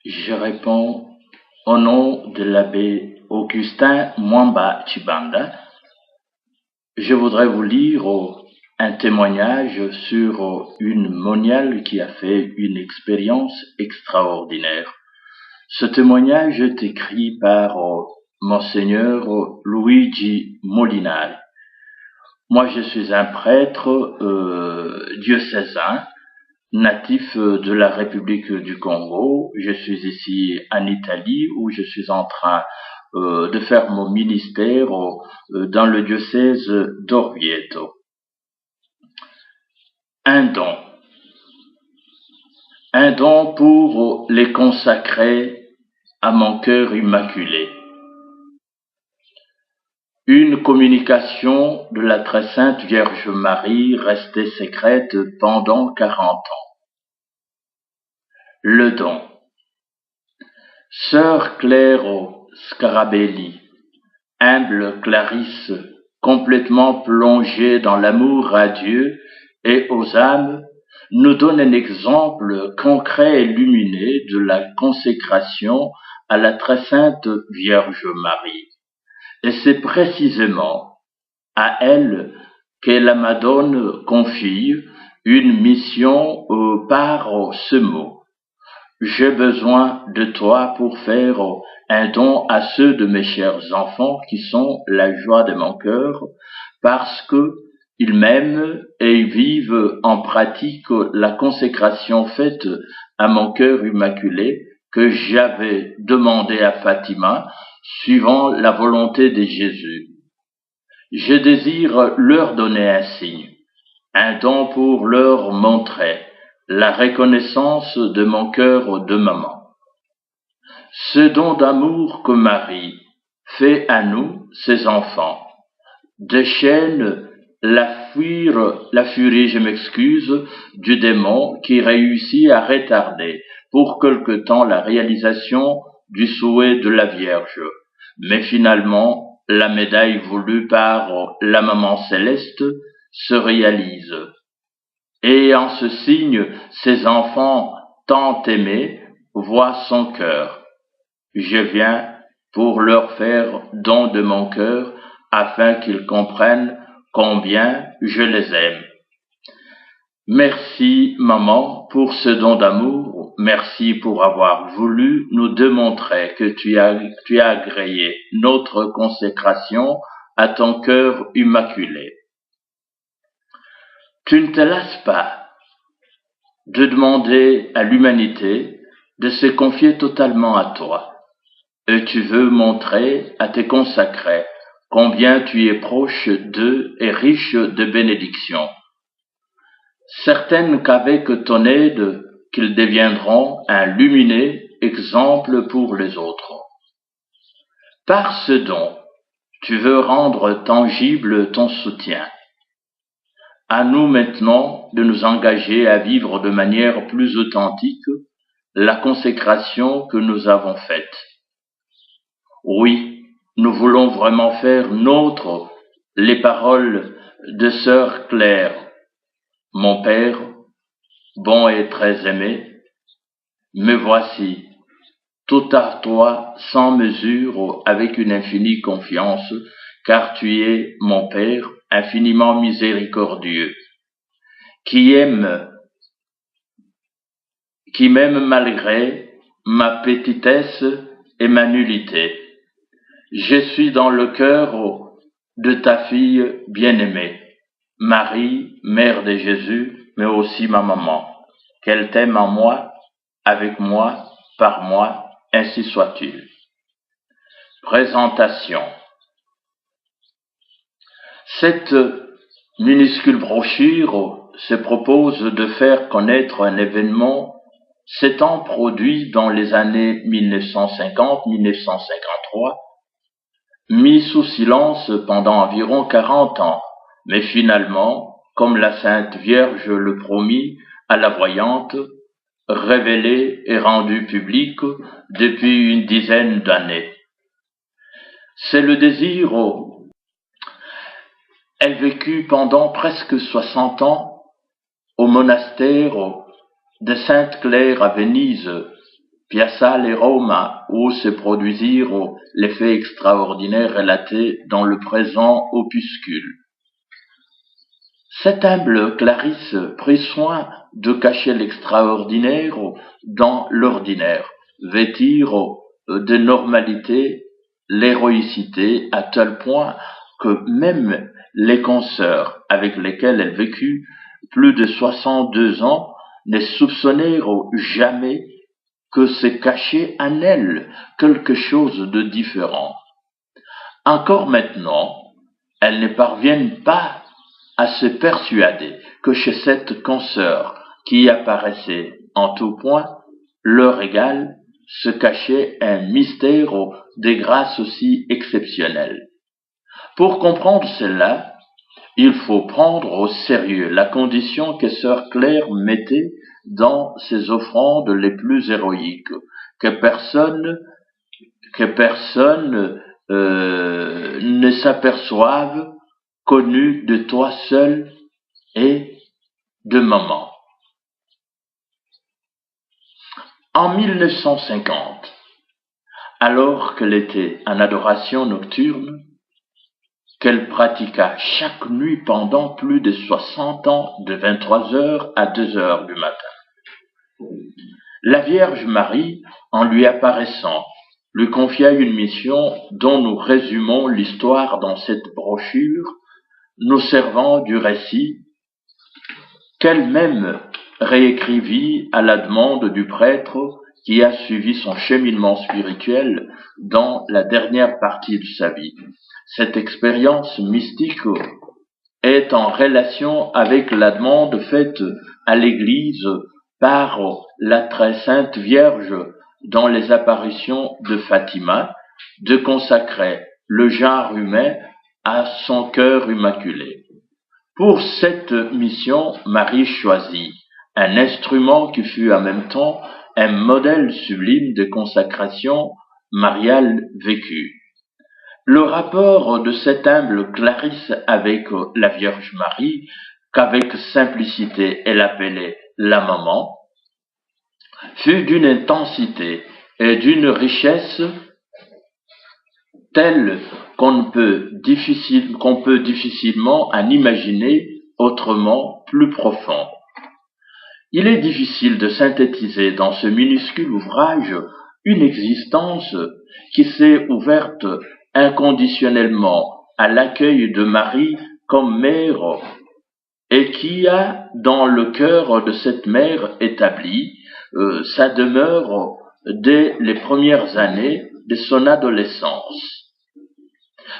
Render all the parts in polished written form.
Je réponds au nom de l'abbé Augustin Mwamba Chibanda. Je voudrais vous lire un témoignage sur une moniale qui a fait une expérience extraordinaire. Ce témoignage est écrit par Monseigneur Luigi Molinari. Moi, je suis un prêtre diocésain, natif de la République du Congo. Je suis ici en Italie où je suis en train de faire mon ministère dans le diocèse d'Orvieto. Un don. Un don pour les consacrer à mon cœur immaculé. Une communication de la très sainte Vierge Marie restée secrète pendant 40 ans. Le don. Sœur Claire Scarabelli, humble Clarisse, complètement plongée dans l'amour à Dieu et aux âmes, nous donne un exemple concret et lumineux de la consécration à la très sainte Vierge Marie. Et c'est précisément à elle que la Madone confie une mission par ce mot. J'ai besoin de toi pour faire un don à ceux de mes chers enfants qui sont la joie de mon cœur, parce que ils m'aiment et vivent en pratique la consécration faite à mon cœur immaculé que j'avais demandé à Fatima, suivant la volonté de Jésus. Je désire leur donner un signe, un don pour leur montrer la reconnaissance de mon cœur de maman. Ce don d'amour que Marie fait à nous, ses enfants, déchaîne la furie, du démon qui réussit à retarder pour quelque temps la réalisation du souhait de la Vierge. Mais finalement, la médaille voulue par la maman céleste se réalise. Et en ce signe, ses enfants tant aimés voient son cœur. Je viens pour leur faire don de mon cœur afin qu'ils comprennent combien je les aime. Merci, maman, pour ce don d'amour. Merci pour avoir voulu nous démontrer que tu as agréé notre consécration à ton cœur immaculé. Tu ne te lasses pas de demander à l'humanité de se confier totalement à toi. Et tu veux montrer à tes consacrés combien tu es proche d'eux et riche de bénédictions. Certaines qu'avec ton aide, qu'ils deviendront un lumineux exemple pour les autres. Par ce don, tu veux rendre tangible ton soutien. À nous maintenant de nous engager à vivre de manière plus authentique la consécration que nous avons faite. Oui, nous voulons vraiment faire nôtres les paroles de sœur Claire. Mon Père, bon et très aimé, me voici, tout à toi sans mesure avec une infinie confiance, car tu es, mon Père, infiniment miséricordieux, qui m'aime malgré ma petitesse et ma nullité. Je suis dans le cœur de ta fille bien-aimée, Marie, mère de Jésus, mais aussi ma maman. Qu'elle t'aime en moi, avec moi, par moi, ainsi soit-il. Présentation. Cette minuscule brochure se propose de faire connaître un événement s'étant produit dans les années 1950-1953, mis sous silence pendant environ 40 ans, mais finalement, comme la Sainte Vierge le promit à la voyante, révélé et rendu public depuis une dizaine d'années. C'est le désir. Elle vécut pendant presque 60 ans au monastère de Sainte-Claire à Venise, Piazza les Roma, où se produisirent les faits extraordinaires relatés dans le présent opuscule. Cette humble Clarisse prit soin de cacher l'extraordinaire dans l'ordinaire, vêtir de normalité l'héroïcité à tel point que même les consoeurs avec lesquelles elle vécut plus de 62 ans ne soupçonnèrent jamais que se cachait en elle quelque chose de différent. Encore maintenant, elles ne parviennent pas à se persuader que chez cette consoeur qui apparaissait en tout point leur égal se cachait un mystère de grâce aussi exceptionnelle. Pour comprendre cela, il faut prendre au sérieux la condition que sœur Claire mettait dans ses offrandes les plus héroïques, que personne ne s'aperçoive, connu de toi seul et de maman. En 1950, alors qu'elle était en adoration nocturne, qu'elle pratiqua chaque nuit pendant plus de 60 ans de 23 heures à 2 heures du matin, la Vierge Marie, en lui apparaissant, lui confia une mission dont nous résumons l'histoire dans cette brochure, nous servant du récit qu'elle-même réécrivit à la demande du prêtre qui a suivi son cheminement spirituel dans la dernière partie de sa vie. Cette expérience mystique est en relation avec la demande faite à l'Église par la très sainte Vierge dans les apparitions de Fatima de consacrer le genre humain à son cœur immaculé. Pour cette mission, Marie choisit un instrument qui fut en même temps un modèle sublime de consacration mariale vécue. Le rapport de cette humble Clarisse avec la Vierge Marie, qu'avec simplicité elle appelait la maman, fut d'une intensité et d'une richesse telle qu'on peut difficilement en imaginer autrement plus profond. Il est difficile de synthétiser dans ce minuscule ouvrage une existence qui s'est ouverte inconditionnellement à l'accueil de Marie comme mère et qui a dans le cœur de cette mère établi sa demeure dès les premières années de son adolescence.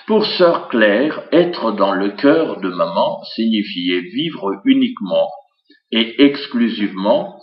Pour sœur Claire, être dans le cœur de maman signifiait vivre uniquement et exclusivement